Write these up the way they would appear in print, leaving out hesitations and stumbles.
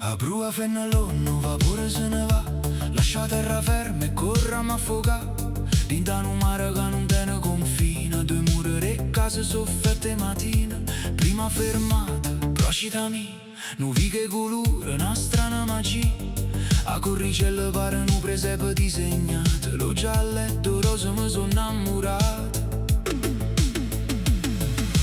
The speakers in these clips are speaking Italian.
A prua fennellon vapore se ne va, lascia terra ferma e corra ma affoga. Dinta un mare che non tiene confine, due mura case sofferte mattina. Prima fermata, procitami, nuvi che colore, una strana magia. A corricella pare un presepe disegnato, lo gialletto rosa mi sono innamorato.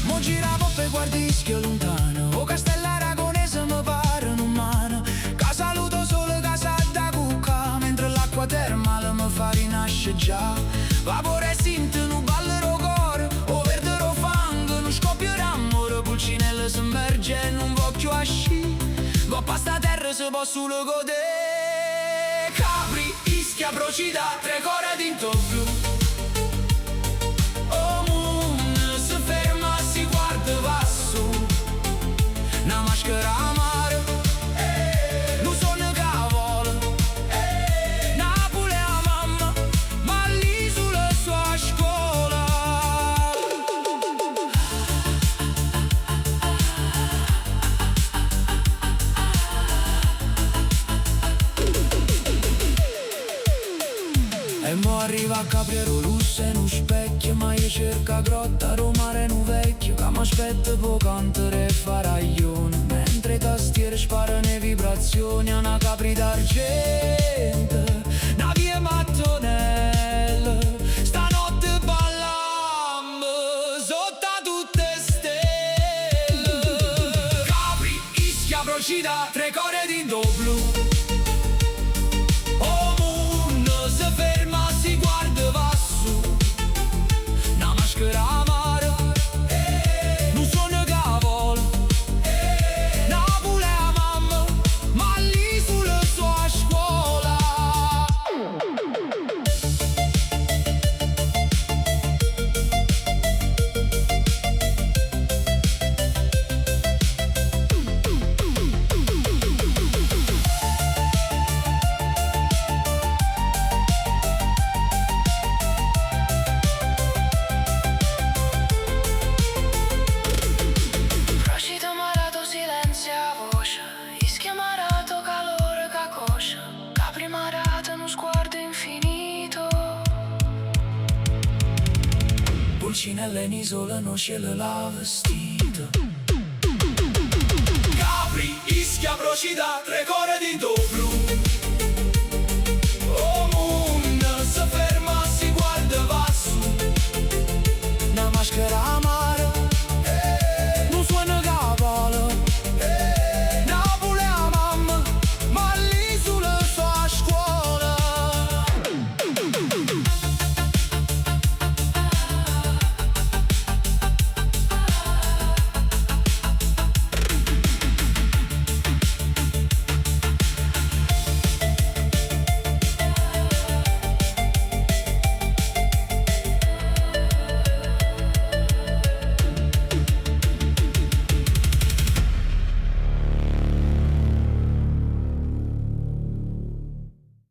Mo gira poppa e guardi ischio lontano, o Castello Aragonese mi pare un mano. Ca saluto solo casa da cucca, mentre l'acqua termale mi fa rinascere già. Vapore sinte, nu ballero core, o verdero fango, nu scoppierà amore. Pulcinelle si immerge e non voglio asci, coppa sta terra se può solo godere. Capri, Ischia, Procida, tre core dinto blu. O moon si ferma, si guarda, va su. Una maschera amara, nu sonno che vola. Napoli a mamma, ma l'isola sua scuola. E mo arriva a Capriero, lusso e un specchio, ma io cerco grotta, romare un vecchio che mi aspetta può cantare e faraglione, mentre i tastiere sparano le vibrazioni a una Capri d'argento, una via mattonella. Stanotte ballammo sotto a tutte stelle. Capri, Ischia, Procida, tre core d'indo blu. O moon si ferma, si guarda, va su. Una maschera amara, nu sonno che vola. Napoli a mamma, ma l'isola sua scuola. Procida marato, silenzio a voce, Ischia marato, calore che coscia. Capri marato, uno sguardo infinito. Pulcinella in isola, non cielo la vestito. Capri, Ischia, Procida, tre core d'indo